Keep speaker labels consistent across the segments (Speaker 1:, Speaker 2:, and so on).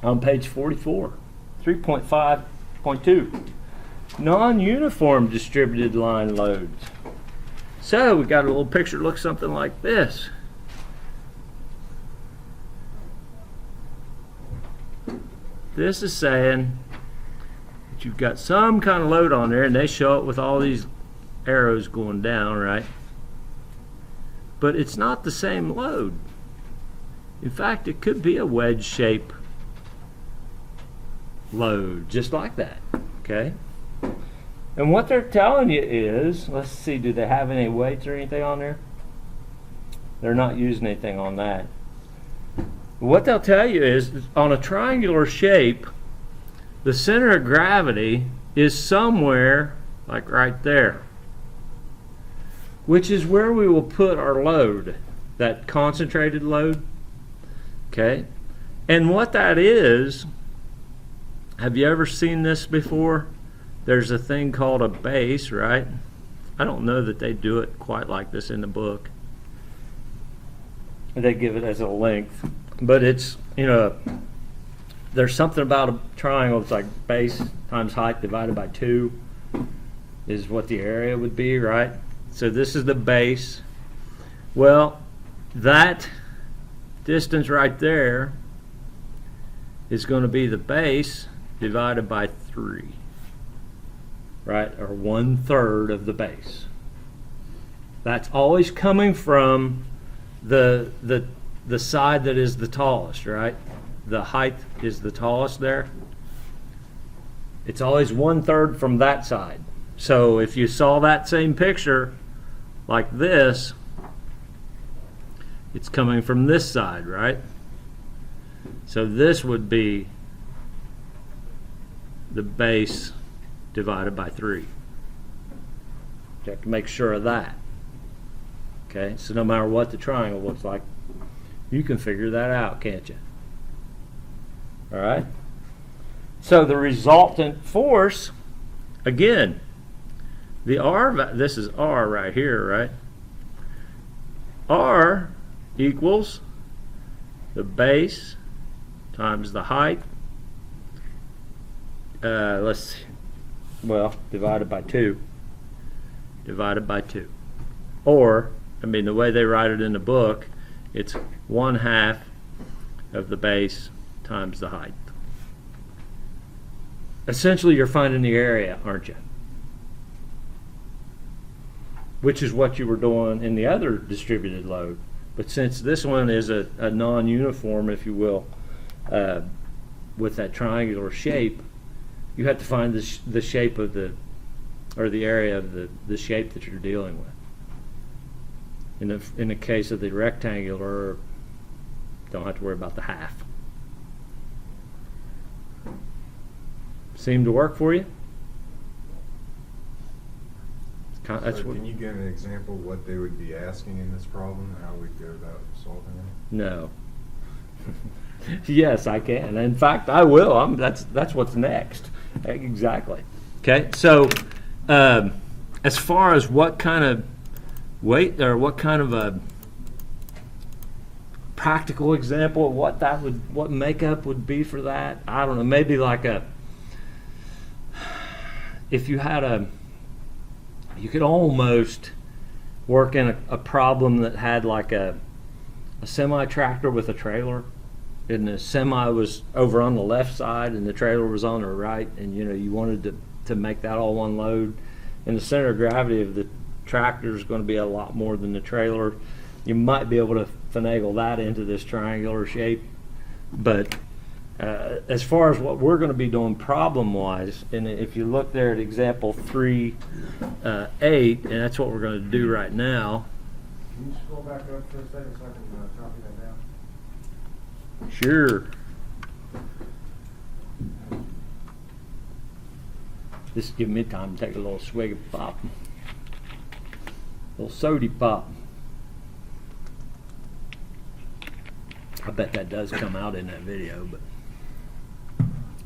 Speaker 1: on page 44, 3.5.2. Non-uniform distributed line loads. So we got a little picture that looks something like this. This is saying that you've got some kind of load on there, and they show it with all these arrows going down, right? But it's not the same load. In fact, it could be a wedge shape load, just like that, okay? And what they're telling you is, let's see, do they have any weights or anything on there? They're not using anything on that. What they'll tell you is, on a triangular shape, the center of gravity is somewhere like right there, which is where we will put our load, that concentrated load, okay? And what that is, have you ever seen this before? There's a thing called a base, right? I don't know that they do it quite like this in the book. They give it as a length, but it's, you know, there's something about a triangle. It's like base times height divided by 2 is what the area would be, right? So this is the base. Well, that distance right there is going to be the base divided by 3, right? Or 1/3 of the base. That's always coming from the side that is the tallest, right? The height is the tallest there. It's always 1/3 from that side. So if you saw that same picture like this, it's coming from this side, right? So this would be the base divided by 3. You have to make sure of that. Okay, so no matter what the triangle looks like, you can figure that out, can't you? All right. So the resultant force, again, the R, this is R right here, right? R equals the base times the height, let's see, well, divided by 2. Or, I mean, the way they write it in the book, it's 1/2 of the base times the height. Essentially, you're finding the area, aren't you? Which is what you were doing in the other distributed load. But since this one is a non-uniform, if you will, with that triangular shape, you have to find the shape of or the area of the shape that you're dealing with. In the case of the rectangular, don't have to worry about the half. Seem to work for you?
Speaker 2: So can you give an example of what they would be asking in this problem, how we'd go about solving it?
Speaker 1: No. Yes, I can. In fact, I will. That's what's next. Exactly. Okay. So, as far as what kind of weight or what kind of a practical example of what makeup would be for that, I don't know. Maybe like if you had you could almost work in a problem that had like a semi-tractor with a trailer, and the semi was over on the left side and the trailer was on the right, and you wanted to make that all one load, and the center of gravity of the tractor is going to be a lot more than the trailer. You might be able to finagle that into this triangular shape, but as far as what we're going to be doing problem-wise, and if you look there at example 3.8, and that's what we're going to do right now.
Speaker 3: Can you scroll back up for a second so I can copy that down?
Speaker 1: Sure. This give me time to take a little swig of pop. A little sody pop. I bet that does come out in that video, but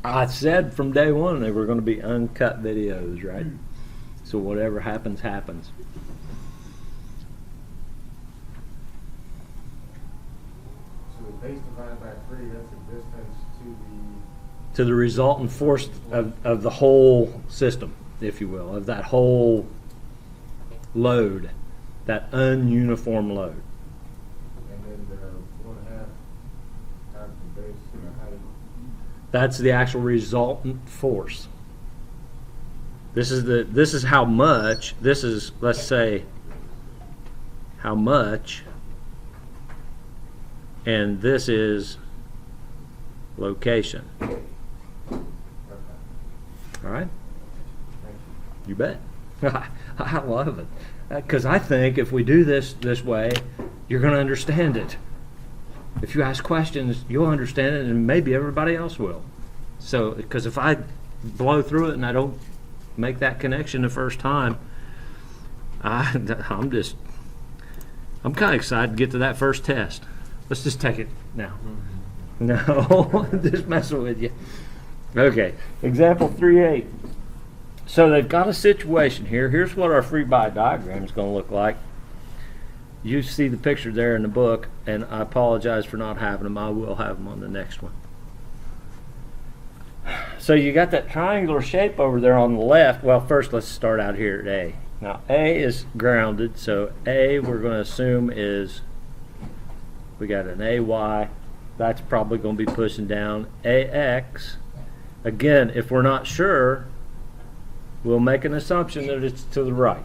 Speaker 1: I said from day one they were going to be uncut videos, right? So whatever happens, happens.
Speaker 3: So base divided by 3, that's the distance
Speaker 1: to the resultant force of the whole system, if you will, of that whole load, that ununiform load.
Speaker 3: and then the 1.5 times the base height.
Speaker 1: That's the actual resultant force. This is how much, this is, let's say, how much, and this is location. All right? You bet. I love it. Because I think if we do this way, you're going to understand it. If you ask questions, you'll understand it, and maybe everybody else will. So, because if I blow through it and I don't make that connection the first time, I'm kind of excited to get to that first test. Let's just take it now. No, just messing with you. Okay, example 3.8. So they've got a situation here. Here's what our free body diagram is going to look like. You see the picture there in the book, and I apologize for not having them. I will have them on the next one. So you got that triangular shape over there on the left. Well, first let's start out here at A. Now A is grounded, so A we're going to assume is, we got an AY. That's probably going to be pushing down. AX, again, if we're not sure, we'll make an assumption that it's to the right.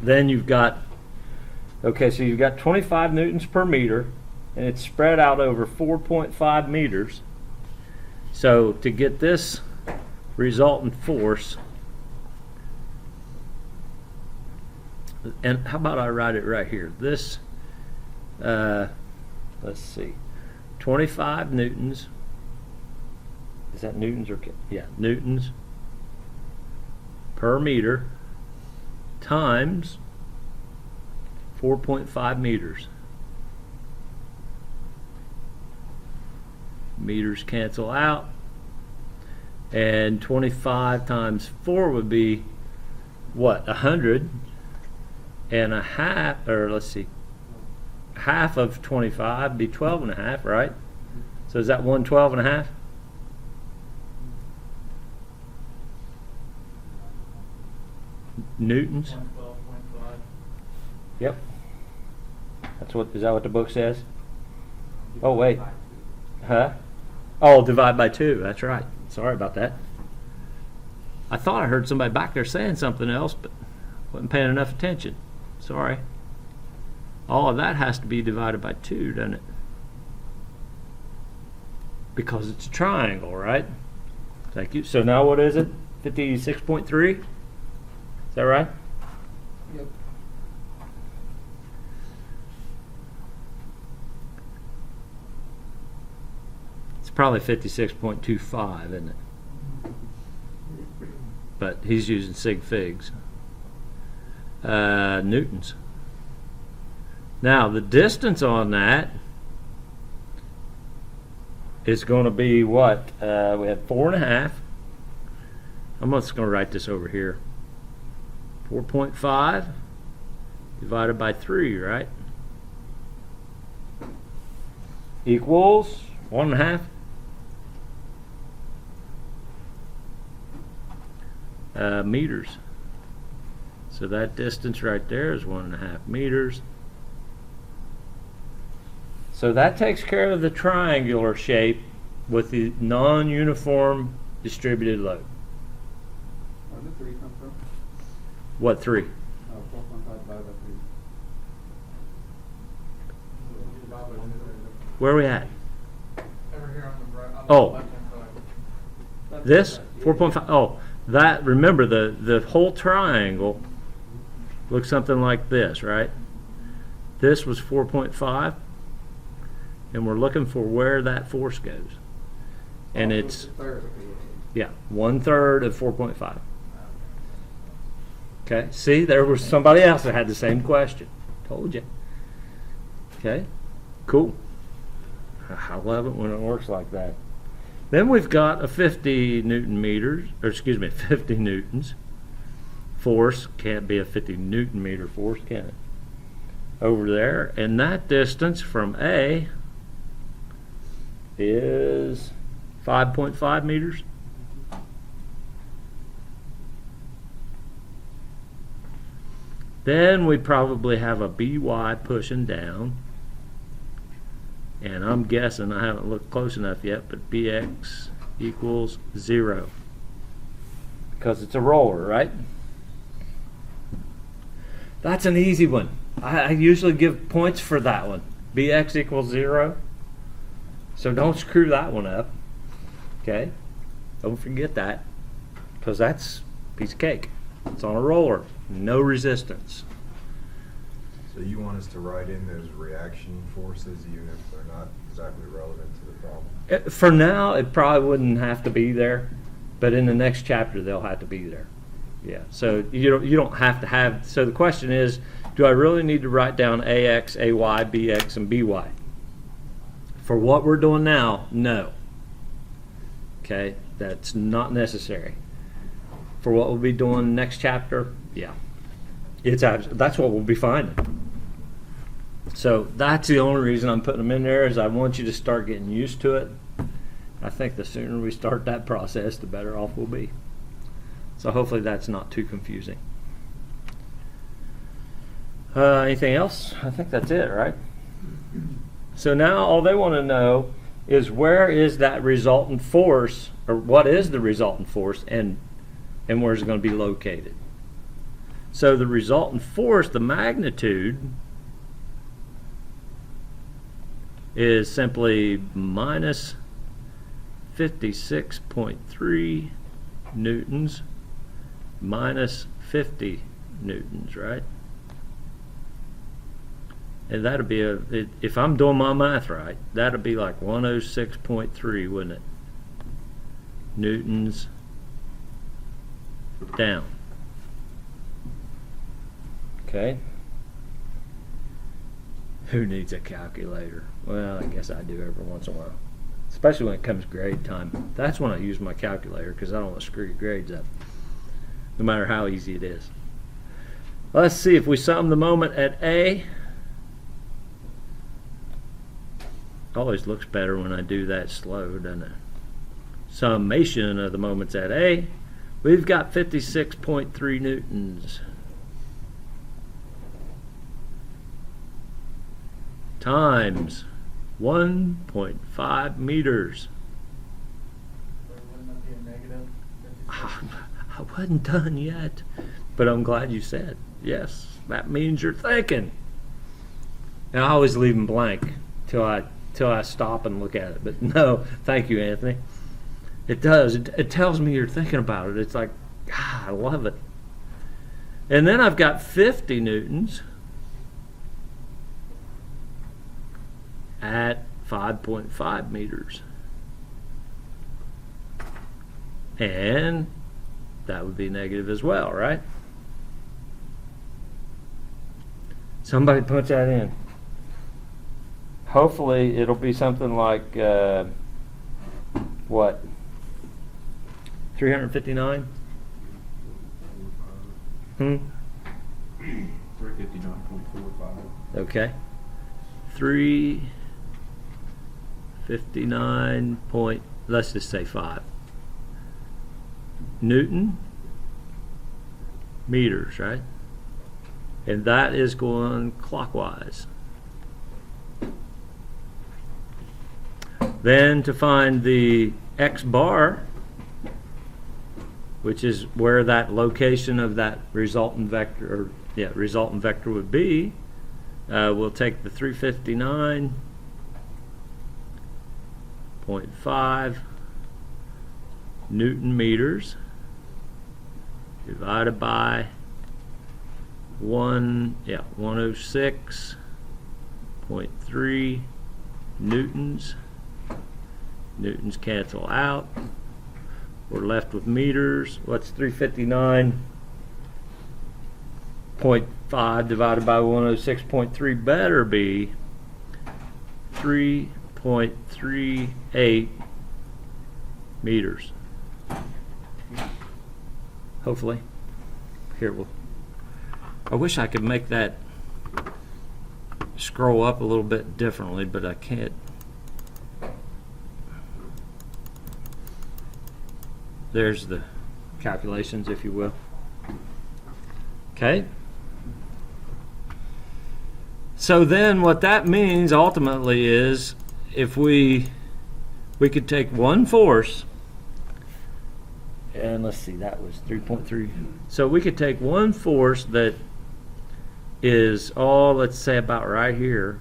Speaker 1: Then you've got, okay, so you've got 25 newtons per meter, and it's spread out over 4.5 meters. So to get this resultant force, and how about I write it right here? This, let's see, 25 newtons. Is that newtons or, yeah, newtons per meter times 4.5 meters. Meters cancel out, and 25 times 4 would be what, 100 and a half, or let's see, half of 25 be 12 and a half, right? So is that 112 and a half? Newtons?
Speaker 4: 112.5.
Speaker 1: Yep. That's what, is that what the book says? Oh, wait. Huh? Oh, divide by 2. That's right. Sorry about that. I thought I heard somebody back there saying something else, but wasn't paying enough attention. Sorry. All of that has to be divided by 2, doesn't it? Because it's a triangle, right? Thank you. So now what is it? 56.3? Is that right?
Speaker 4: Yep.
Speaker 1: It's probably 56.25, isn't it? But he's using sig figs. Newtons. Now the distance on that is going to be what? We have 4.5. I'm just going to write this over here. 4.5 divided by 3, right? Equals 1.5 meters. So that distance right there is 1.5 meters. So that takes care of the triangular shape with the non-uniform distributed load.
Speaker 4: Where did 3 come from?
Speaker 1: What 3?
Speaker 4: 4.5 divided by 3.
Speaker 1: Where are we at?
Speaker 4: Over here on the right, on
Speaker 1: Oh.
Speaker 4: the left-hand side.
Speaker 1: This 4.5. Oh, that, remember the whole triangle looks something like this, right? This was 4.5, and we're looking for where that force goes, and it's, yeah, 1/3 of 4.5. Okay, see, there was somebody else that had the same question. Told you. Okay, cool. I love it when it works like that. Then we've got a 50 newton meters, or excuse me, 50 newtons force. Can't be a 50 newton meter force, can it? over there, and that distance from A is 5.5 meters. Then we probably have a BY pushing down, and I'm guessing, I haven't looked close enough yet, but BX equals 0 because it's a roller, right? That's an easy one. I usually give points for that one. BX equals 0. So don't screw that one up. Okay? Don't forget that, because that's a piece of cake. It's on a roller. No resistance.
Speaker 2: So you want us to write in those reaction forces even if they're not exactly relevant to the problem?
Speaker 1: For now, it probably wouldn't have to be there, but in the next chapter, they'll have to be there. Yeah, so you don't have to have, so the question is, do I really need to write down AX, AY, BX, and BY? For what we're doing now, no. Okay, that's not necessary. For what we'll be doing next chapter, yeah. That's what we'll be finding. So that's the only reason I'm putting them in there, is I want you to start getting used to it. I think the sooner we start that process, the better off we'll be. So hopefully that's not too confusing. Anything else? I think that's it, right? So now all they want to know is, where is that resultant force, or what is the resultant force, and where is it going to be located? So the resultant force, the magnitude, is simply minus 56.3 newtons minus 50 newtons, right? And that'll be if I'm doing my math right, that'll be like 106.3, wouldn't it? Newtons down. Okay. Who needs a calculator? Well, I guess I do every once in a while. Especially when it comes grade time. That's when I use my calculator, because I don't want to screw your grades up, no matter how easy it is. Let's see if we sum the moment at A. Always looks better when I do that slow, doesn't it? Summation of the moments at A. We've got 56.3 newtons. Times 1.5 meters.
Speaker 4: Wouldn't that be a negative?
Speaker 1: I wasn't done yet, but I'm glad you said yes. That means you're thinking. And I always leave them blank till I stop and look at it. But no, thank you, Anthony. It does. It tells me you're thinking about it. It's like, I love it. And then I've got 50 newtons at 5.5 meters. And that would be negative as well, right? Somebody put that in. Hopefully it'll be something like, what? 359?
Speaker 5: 359.45.
Speaker 1: Okay. 359 point, let's just say 5. Newton meters, right? And that is going clockwise. Then to find the X bar, which is where that location of that resultant vector, resultant vector would be, we'll take the 359.5 Newton meters divided by 106.3 newtons. Newtons cancel out. We're left with meters. What's 359.5 divided by 106.3? Better be 3.38 meters. Hopefully. Here, I wish I could make that scroll up a little bit differently, but I can't. There's the calculations, if you will. Okay. So then what that means ultimately is if we could take one force, and let's see, that was 3.3. So we could take one force that is let's say about right here.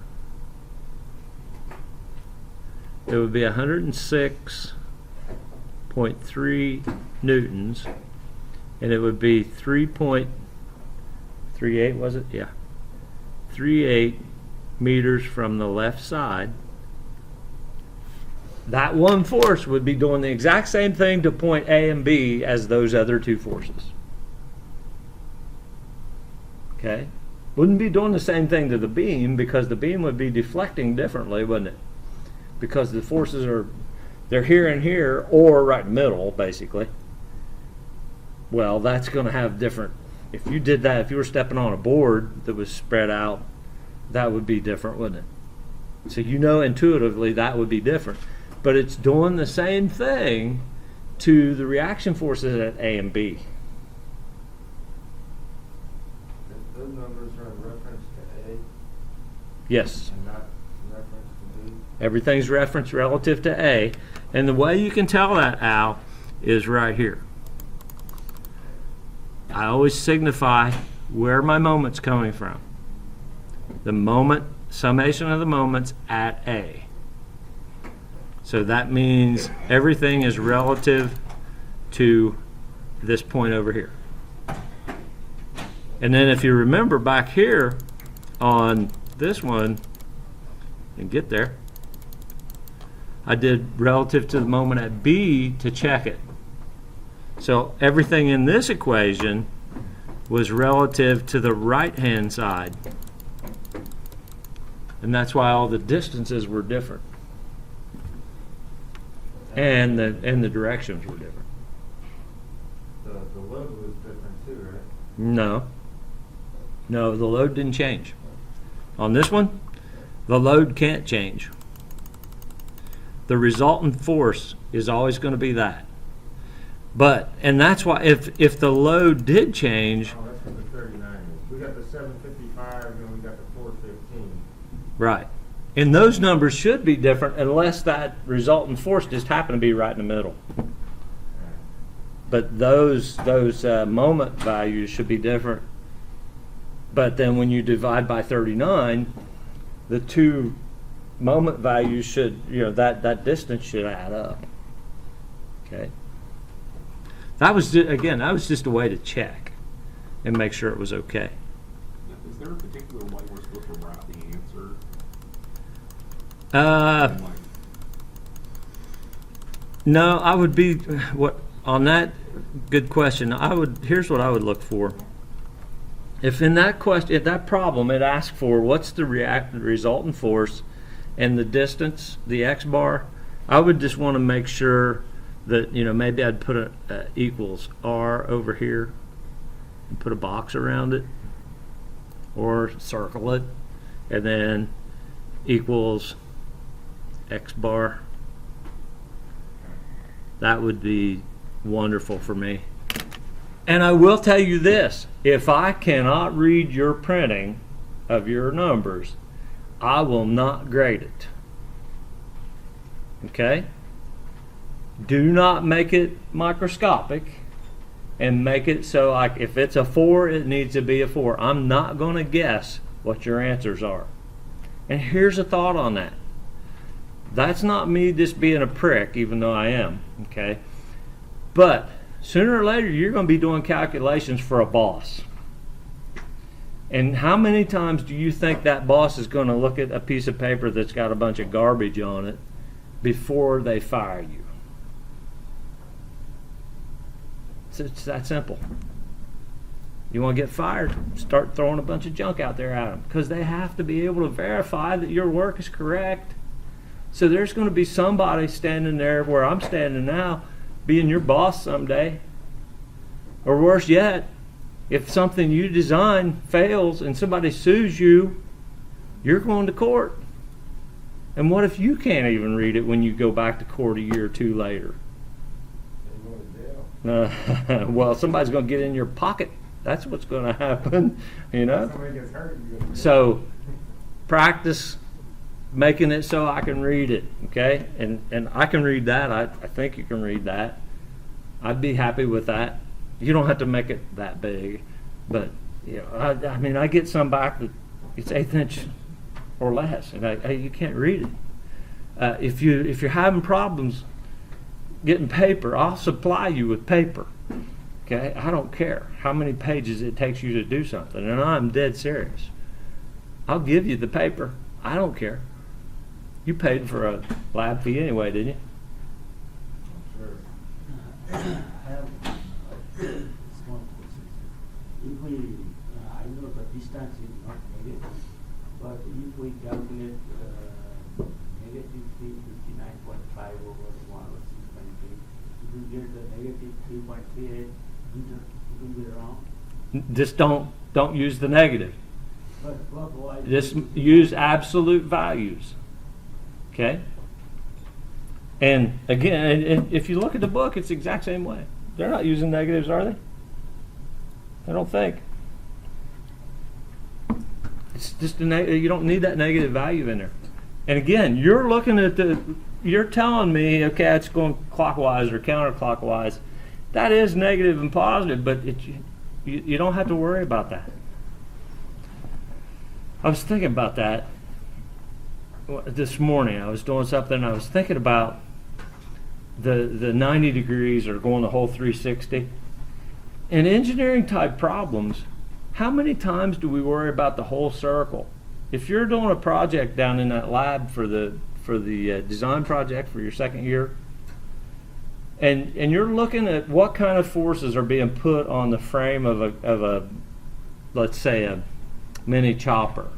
Speaker 1: It would be 106.3 newtons, and it would be 3.38, was it? Yeah. 38 meters from the left side. That one force would be doing the exact same thing to point A and B as those other two forces. Okay? Wouldn't be doing the same thing to the beam, because the beam would be deflecting differently, wouldn't it? Because the forces they're here and here, or right in the middle, basically. Well, that's going to have different. If you did that, if you were stepping on a board that was spread out, that would be different, wouldn't it? So you know intuitively that would be different. But it's doing the same thing to the reaction forces at A and B.
Speaker 3: Those numbers are in reference to A
Speaker 1: Yes.
Speaker 3: and not in reference to B.
Speaker 1: Everything's referenced relative to A. And the way you can tell that, Al, is right here. I always signify where my moment's coming from. The moment, summation of the moments at A. So that means everything is relative to this point over here. And then if you remember back here on this one, and get there, I did relative to the moment at B to check it. So everything in this equation was relative to the right-hand side. And that's why all the distances were different. And the directions were different.
Speaker 3: The load was different too, right?
Speaker 1: No. No, the load didn't change. On this one, the load can't change. The resultant force is always going to be that. And that's why if the load did change.
Speaker 3: Oh, that's what the 39 is. We got the 755 and we got the 415.
Speaker 1: Right. And those numbers should be different unless that resultant force just happened to be right in the middle. But those moment values should be different. But then when you divide by 39, the two moment values should, that distance should add up. Okay. That was just a way to check and make sure it was okay.
Speaker 5: Is there a particular way we're supposed to write the answer?
Speaker 1: No, I would be on that. Good question. Here's what I would look for. If in that question, if that problem, it asks for what's the resultant force and the distance, the x bar, I would just want to make sure that maybe I'd put a equals r over here and put a box around it, or circle it, and then equals x bar. That would be wonderful for me. And I will tell you this, if I cannot read your printing of your numbers, I will not grade it. Okay? Do not make it microscopic and make it so if it's a 4, it needs to be a 4. I'm not going to guess what your answers are. And here's a thought on that. That's not me just being a prick, even though I am. Okay? But sooner or later, you're going to be doing calculations for a boss. And how many times do you think that boss is going to look at a piece of paper that's got a bunch of garbage on it before they fire you? It's that simple. You want to get fired, start throwing a bunch of junk out there at them, because they have to be able to verify that your work is correct. So there's going to be somebody standing there where I'm standing now, being your boss someday. Or worse yet, if something you design fails and somebody sues you, you're going to court. And what if you can't even read it when you go back to court a year or two later? Well, somebody's going to get in your pocket. That's what's going to happen, you know?
Speaker 3: Somebody gets hurt, you're gonna be-
Speaker 1: So practice making it so I can read it, okay? And I can read that. I think you can read that. I'd be happy with that. You don't have to make it that big, but you know, I mean, I get some back that it's 1/8 inch or less, and you can't read it. If you're having problems getting paper, I'll supply you with paper. Okay, I don't care how many pages it takes you to do something, and I'm dead serious. I'll give you the paper. I don't care. You paid for a lab fee anyway, didn't you?
Speaker 3: Sure.
Speaker 6: I have small question. If we, I know the distance is not negative, but if we calculate negative 359.5 over 1 over 6.3, if we get the negative 3.38 meter, it will be wrong.
Speaker 1: Just don't use the negative.
Speaker 6: But why?
Speaker 1: Just use absolute values. Okay? And again, and if you look at the book, it's the exact same way. They're not using negatives, are they? I don't think. It's just you don't need that negative value in there. And again, you're looking at you're telling me, okay, it's going clockwise or counterclockwise. That is negative and positive, but you don't have to worry about that. I was thinking about that this morning. I was doing something, and I was thinking about the 90 degrees or going the whole 360. In engineering type problems, how many times do we worry about the whole circle? If you're doing a project down in that lab for the design project for your second year, and you're looking at what kind of forces are being put on the frame of a let's say a mini chopper,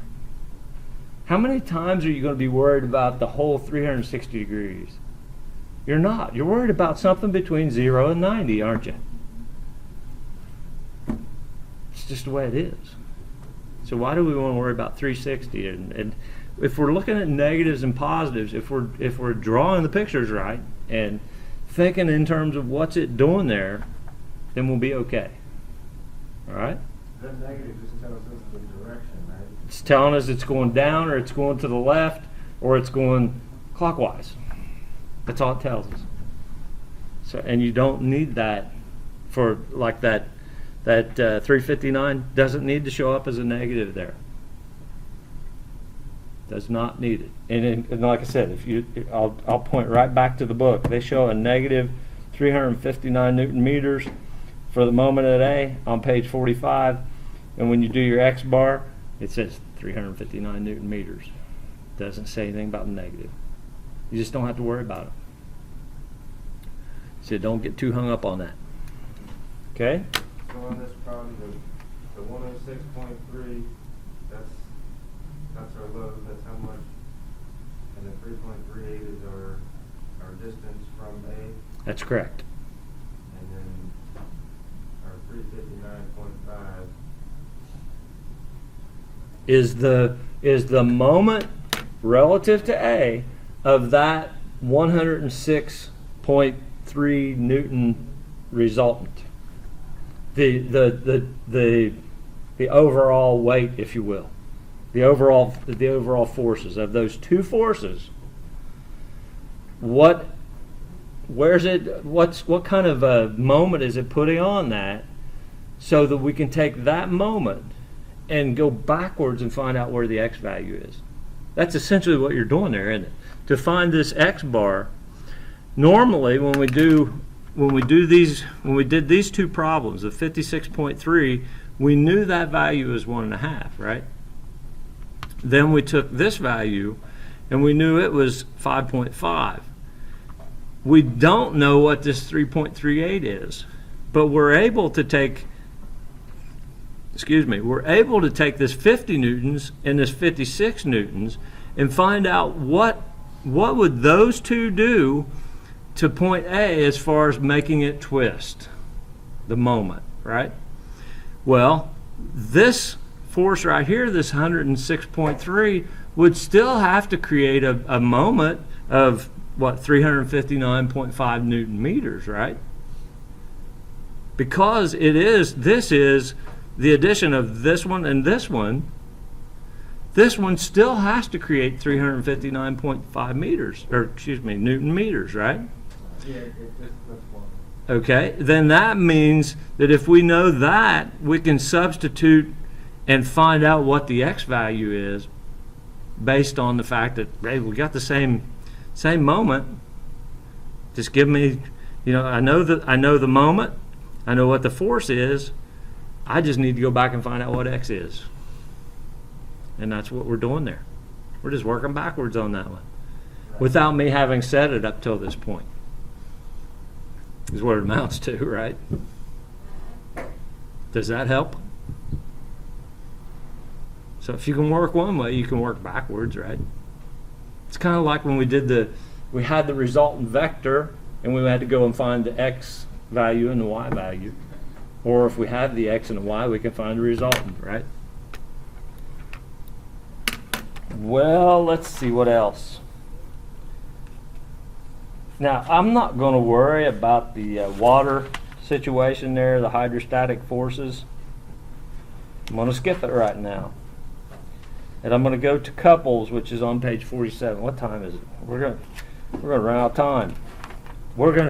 Speaker 1: how many times are you going to be worried about the whole 360 degrees? You're not. You're worried about something between 0 and 90, aren't you? It's just the way it is. So why do we want to worry about 360? And if we're looking at negatives and positives, if we're drawing the pictures right and thinking in terms of what's it doing there, then we'll be okay. All right?
Speaker 3: That negative just tells us the direction, right?
Speaker 1: It's telling us it's going down or it's going to the left or it's going clockwise. That's all it tells us. So, and you don't need that for like that 359 doesn't need to show up as a negative there. Does not need it. And like I said, I'll point right back to the book. They show a negative 359 Newton meters for the moment at A on page 45. And when you do your X bar, it says 359 Newton meters. Doesn't say anything about negative. You just don't have to worry about it. So don't get too hung up on that. Okay?
Speaker 3: So on this problem, the 106.3, that's our load, that's how much, and the 3.38 is our distance from A,
Speaker 1: That's correct.
Speaker 3: and then our 359.5.
Speaker 1: Is the moment relative to A of that 106.3 Newton resultant. The overall weight, if you will. The overall forces of those two forces. What kind of a moment is it putting on that so that we can take that moment and go backwards and find out where the X value is? That's essentially what you're doing there, isn't it? To find this X bar, normally when we did these two problems, the 56.3, we knew that value was 1.5, right? Then we took this value and we knew it was 5.5. We don't know what this 3.38 is, but we're able to take this 50 newtons and this 56 newtons and find out what would those two do to point A as far as making it twist the moment, right? Well, this force right here, this 106.3, would still have to create a moment of, what, 359.5 Newton meters, right? Because this is the addition of this one and this one still has to create 359.5 meters, or excuse me, Newton meters, right?
Speaker 3: Yeah, it just looks one.
Speaker 1: Okay, then that means that if we know that, we can substitute and find out what the X value is based on the fact that, hey, we got the same moment. Just give me, I know the moment, I know what the force is, I just need to go back and find out what X is. And that's what we're doing there. We're just working backwards on that one. Without me having said it up till this point. Is what it amounts to, right? Does that help? So if you can work one way, you can work backwards, right? It's kind of like when we had the resultant vector and we had to go and find the X value and the Y value. Or if we have the X and the Y, we can find the resultant, right? Well, let's see what else. Now, I'm not going to worry about the water situation there, the hydrostatic forces. I'm going to skip it right now. And I'm going to go to couples, which is on page 47. What time is it? We're going to run out of time. We're going to